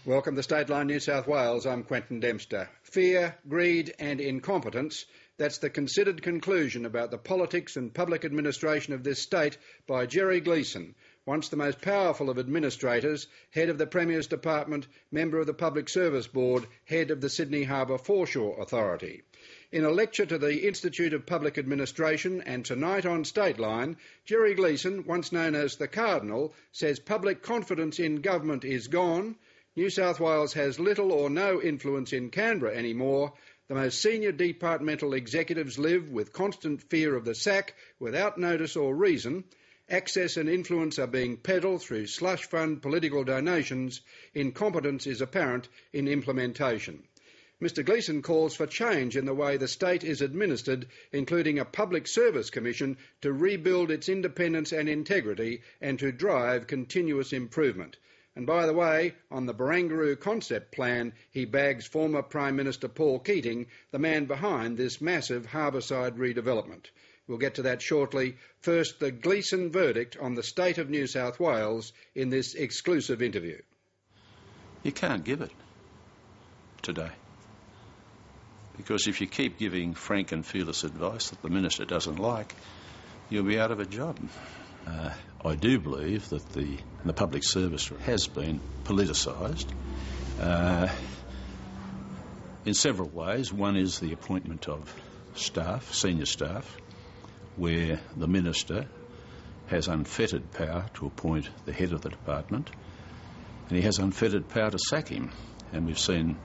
Welcome to Stateline New South Wales. I'm Quentin Dempster. Fear, greed and incompetence, that's the considered conclusion about the politics and public administration of this state by Jerry Gleeson, once the most powerful of administrators, head of the Premier's Department, member of the Public Service Board, head of the Sydney Harbour Foreshore Authority. In a lecture to the Institute of Public Administration and tonight on Stateline, Jerry Gleeson, once known as the Cardinal, says public confidence in government is gone. New South Wales has little or no influence in Canberra anymore. The most senior departmental executives live with constant fear of the sack without notice or reason. Access and influence are being peddled through slush fund political donations. Incompetence is apparent in implementation. Mr Gleeson calls for change in the way the state is administered, including a public service commission to rebuild its independence and integrity and to drive continuous improvement. And by the way, on the Barangaroo concept plan, he bags former Prime Minister Paul Keating, the man behind this massive harbourside redevelopment. We'll get to that shortly. First, the Gleeson verdict on the state of New South Wales in this exclusive interview. You can't give it today. Because if you keep giving frank and fearless advice that the Minister doesn't like, you'll be out of a job. I do believe that the public service has been politicised in several ways. One is the appointment of staff, senior staff, where the Minister has unfettered power to appoint the head of the department, and he has unfettered power to sack him. And we've seen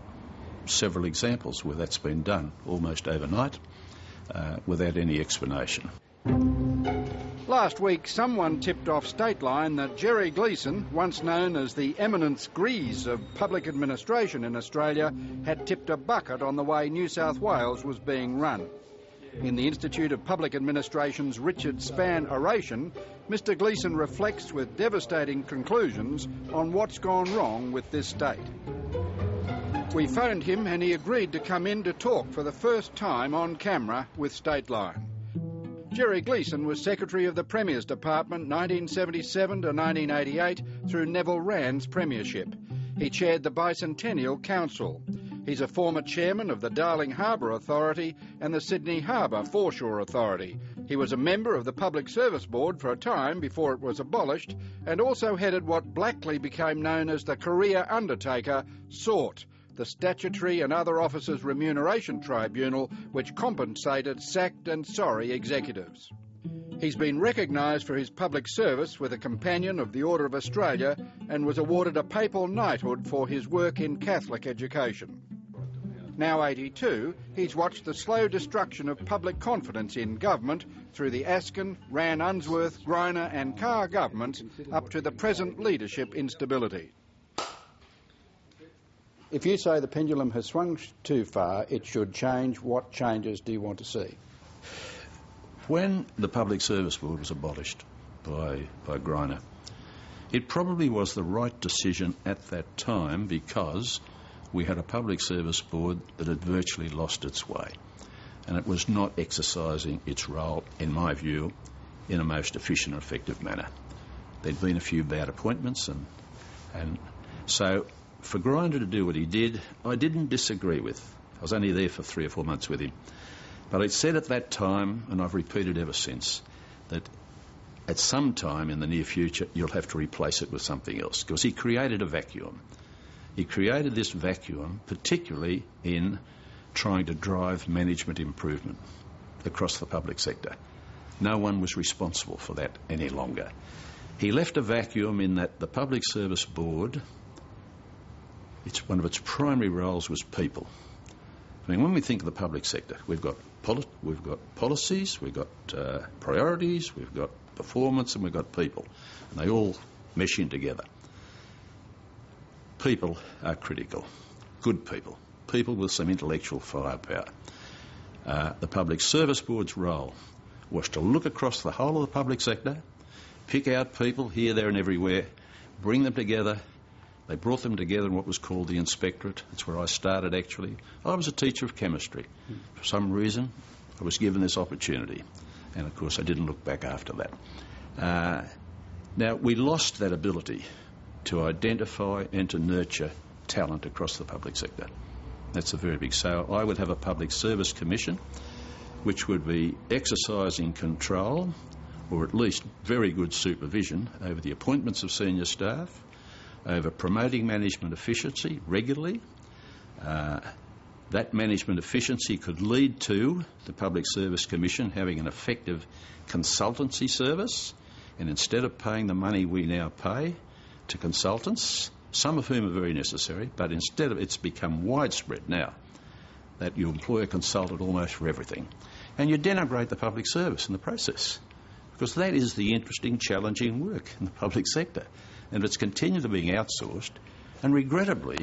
several examples where that's been done almost overnight without any explanation. Last week, someone tipped off Stateline that Jerry Gleeson, once known as the eminence grise of public administration in Australia, had tipped a bucket on the way New South Wales was being run. In the Institute of Public Administration's Richard Spann oration, Mr Gleeson reflects with devastating conclusions on what's gone wrong with this state. We phoned him and he agreed to come in to talk for the first time on camera with Stateline. Jerry Gleeson was Secretary of the Premier's Department 1977 to 1988 through Neville Wran's premiership. He chaired the Bicentennial Council. He's a former chairman of the Darling Harbour Authority and the Sydney Harbour Foreshore Authority. He was a member of the Public Service Board for a time before it was abolished and also headed what Blackley became known as the Career Undertaker, SORT, the Statutory and Other Officers Remuneration Tribunal, which compensated sacked and sorry executives. He's been recognised for his public service with a Companion of the Order of Australia and was awarded a papal knighthood for his work in Catholic education. Now 82, he's watched the slow destruction of public confidence in government through the Askin, Wran Unsworth, Greiner and Carr governments up to the present leadership instability. If you say the pendulum has swung too far, it should change. What changes do you want to see? When the Public Service Board was abolished by Greiner, it probably was the right decision at that time because we had a Public Service Board that had virtually lost its way and it was not exercising its role, in my view, in a most efficient and effective manner. There'd been a few bad appointments and so for Greiner to do what he did, I didn't disagree with. I was only there for 3 or 4 months with him. But I said at that time, and I've repeated ever since, that at some time in the near future you'll have to replace it with something else, because he created a vacuum. He created this vacuum particularly in trying to drive management improvement across the public sector. No one was responsible for that any longer. He left a vacuum in that the Public Service Board, one of its primary roles was people. I mean, when we think of the public sector, we've got policies, we've got priorities, we've got performance, and we've got people, and they all mesh in together. People are critical. Good people. People with some intellectual firepower. The Public Service Board's role was to look across the whole of the public sector, pick out people here, there and everywhere, bring them together. They brought them together in what was called the Inspectorate. That's where I started, actually. I was a teacher of chemistry. For some reason, I was given this opportunity. And, of course, I didn't look back after that. Now, we lost that ability to identify and to nurture talent across the public sector. That's a very big sale. I would have a public service commission which would be exercising control, or at least very good supervision, over the appointments of senior staff, over promoting management efficiency regularly. That management efficiency could lead to the Public Service Commission having an effective consultancy service, and instead of paying the money we now pay to consultants, some of whom are very necessary, but instead of it's become widespread now that you employ a consultant almost for everything. And you denigrate the public service in the process, because that is the interesting, challenging work in the public sector. And it's continued to being outsourced, and regrettably,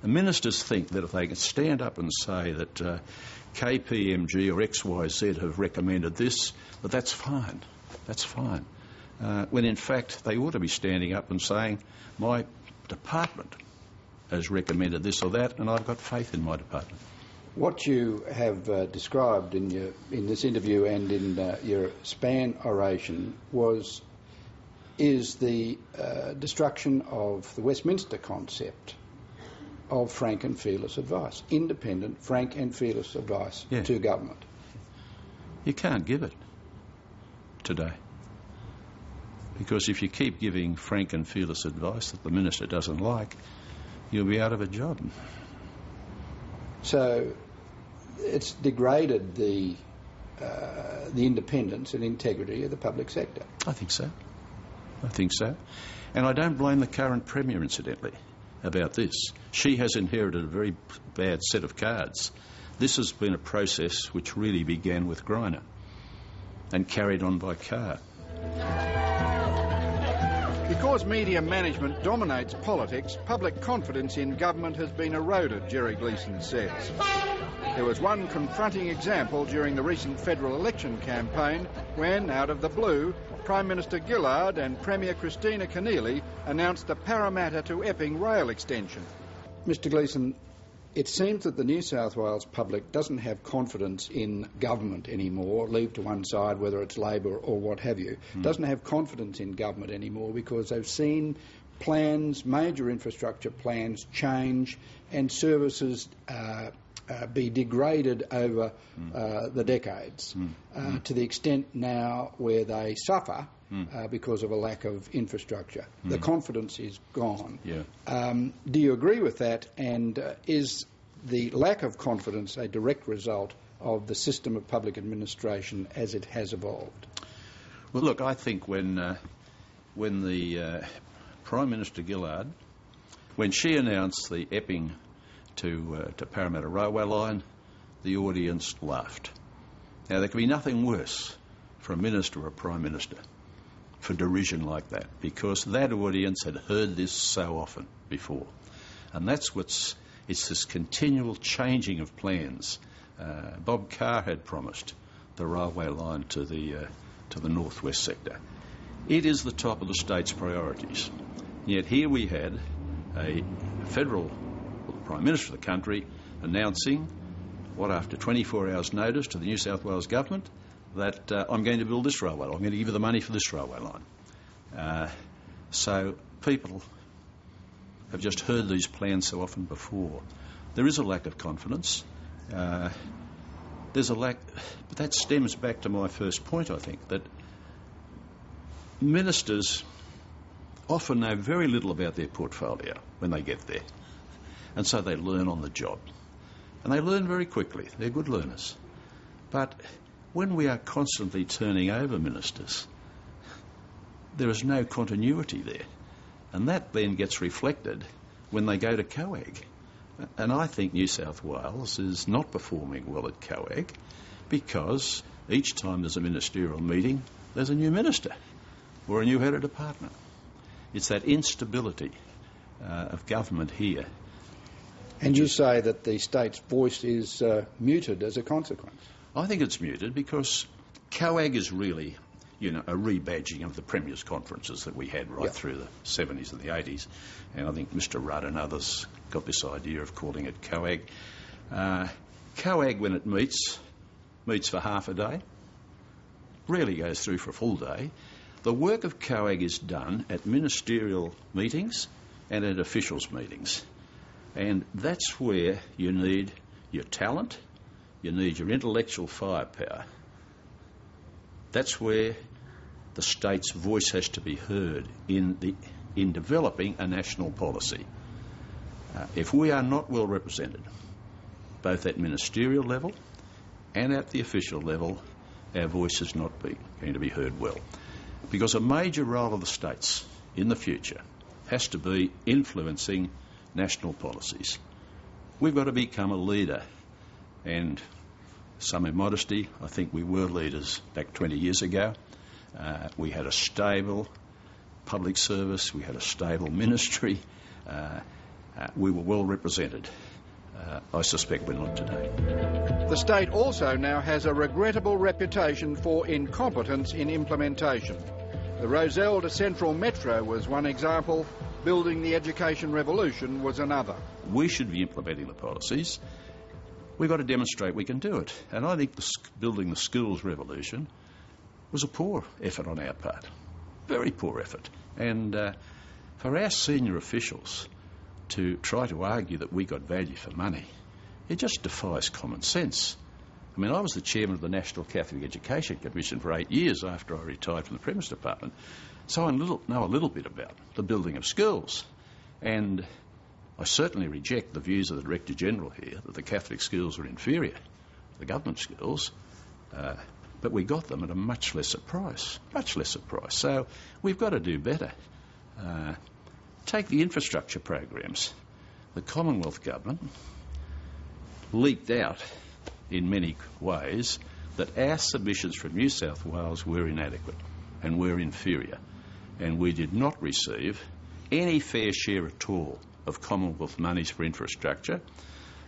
the ministers think that if they can stand up and say that KPMG or XYZ have recommended this, that that's fine. That's fine. When in fact they ought to be standing up and saying, my department has recommended this or that, and I've got faith in my department. What you have described in this interview and in your Span oration is the destruction of the Westminster concept of frank and fearless advice. Independent, frank and fearless advice to government. You can't give it today. Because if you keep giving frank and fearless advice that the minister doesn't like, you'll be out of a job. So it's degraded the independence and integrity of the public sector. I think so. And I don't blame the current Premier, incidentally, about this. She has inherited a very bad set of cards. This has been a process which really began with Greiner and carried on by Carr. Because media management dominates politics, public confidence in government has been eroded, Jerry Gleeson says. There was one confronting example during the recent federal election campaign when, out of the blue, Prime Minister Gillard and Premier Christina Keneally announced the Parramatta to Epping rail extension. Mr Gleeson, it seems that the New South Wales public doesn't have confidence in government anymore, leave to one side whether it's Labor or what have you, doesn't have confidence in government anymore because they've seen plans, major infrastructure plans change and services be degraded over the decades to the extent now where they suffer because of a lack of infrastructure. The confidence is gone. Do you agree with that? And is the lack of confidence a direct result of the system of public administration as it has evolved? Well, look, I think when the Prime Minister Gillard, when she announced the Epping to Parramatta railway line, the audience laughed. Now, there could be nothing worse for a minister or a Prime Minister for derision like that, because that audience had heard this so often before. And that's it's this continual changing of plans. Bob Carr had promised the railway line to the northwest sector. It is the top of the state's priorities. Yet here we had a federal Prime Minister of the country announcing, after 24 hours' notice to the New South Wales government, that I'm going to build this railway line. I'm going to give you the money for this railway line. So people have just heard these plans so often before. There is a lack of confidence. There's a lack, but that stems back to my first point, I think, that ministers often know very little about their portfolio when they get there. And so they learn on the job. And they learn very quickly. They're good learners. But when we are constantly turning over ministers, there is no continuity there. And that then gets reflected when they go to COAG. And I think New South Wales is not performing well at COAG because each time there's a ministerial meeting, there's a new minister or a new head of department. It's that instability of government here. And you say that the state's voice is muted as a consequence? I think it's muted because COAG is really, a rebadging of the Premier's conferences that we had through the 70s and the 80s. And I think Mr Rudd and others got this idea of calling it COAG. COAG, when it meets for half a day, rarely goes through for a full day. The work of COAG is done at ministerial meetings and at officials' meetings. And that's where you need your talent, you need your intellectual firepower. That's where the state's voice has to be heard in developing a national policy. If we are not well represented, both at ministerial level and at the official level, our voice is not going to be heard well. Because a major role of the states in the future has to be influencing national policies. We've got to become a leader, and some in modesty, I think we were leaders back 20 years ago. We had a stable public service, we had a stable ministry, we were well represented. I suspect we're not today. The state also now has a regrettable reputation for incompetence in implementation. The Rozelle to Central Metro was one example. Building the education revolution was another. We should be implementing the policies. We've got to demonstrate we can do it. And I think building the schools revolution was a poor effort on our part. Very poor effort. And for our senior officials to try to argue that we got value for money, it just defies common sense. I mean, I was the chairman of the National Catholic Education Commission for 8 years after I retired from the Premier's Department, so I know a little bit about the building of schools. And I certainly reject the views of the Director-General here that the Catholic schools are inferior to the government schools, but we got them at a much lesser price. So we've got to do better. Take the infrastructure programs. The Commonwealth Government leaked out in many ways that our submissions from New South Wales were inadequate and were inferior, and we did not receive any fair share at all of Commonwealth monies for infrastructure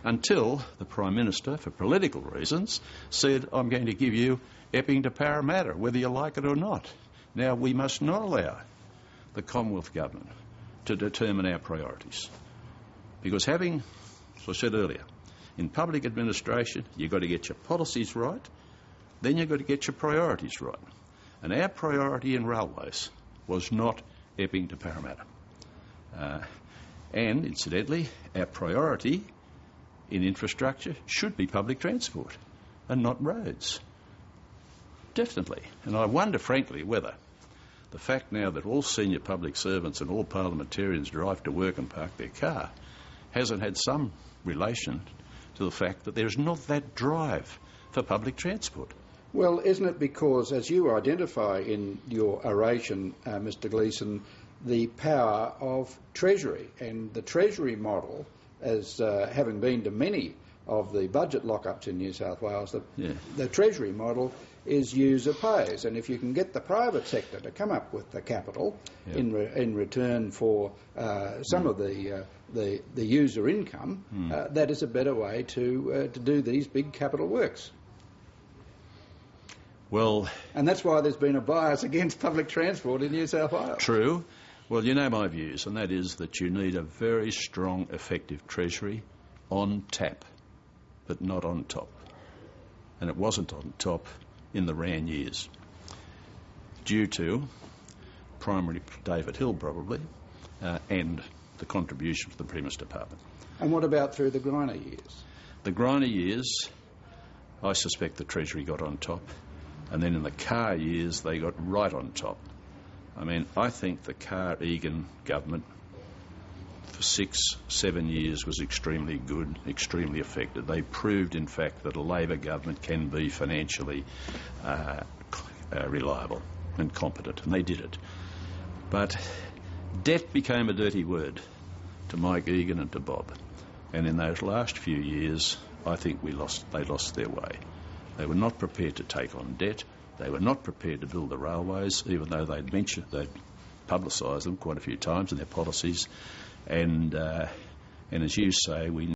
until the Prime Minister, for political reasons, said, I'm going to give you Epping to Parramatta, whether you like it or not. Now, we must not allow the Commonwealth Government to determine our priorities. Because having, as I said earlier, in public administration, you've got to get your policies right, then you've got to get your priorities right. And our priority in railways was not Epping to Parramatta. And, incidentally, our priority in infrastructure should be public transport and not roads. Definitely. And I wonder, frankly, whether the fact now that all senior public servants and all parliamentarians drive to work and park their car hasn't had some relation to the fact that there's not that drive for public transport. Well, isn't it because, as you identify in your oration, Mr Gleeson, the power of Treasury and the Treasury model, as having been to many of the budget lockups in New South Wales, the Treasury model is user pays, and if you can get the private sector to come up with the capital in return for some of the user income, that is a better way to do these big capital works. Well, and that's why there's been a bias against public transport in New South Wales. True. Well, you know my views, and that is that you need a very strong, effective Treasury on tap, but not on top. And it wasn't on top in the Rann years, due to primarily David Hill probably, and the contribution to the Premier's Department. And what about through the Greiner years? The Greiner years, I suspect the Treasury got on top, and then in the Carr years they got right on top. I mean, I think the Carr-Egan government for 6-7 years was extremely good, extremely effective. They proved, in fact, that a Labor government can be financially reliable and competent, and they did it. But debt became a dirty word to Mike Egan and to Bob. And in those last few years, I think they lost their way. They were not prepared to take on debt. They were not prepared to build the railways, even though they'd publicised them quite a few times in their policies. And as you say, we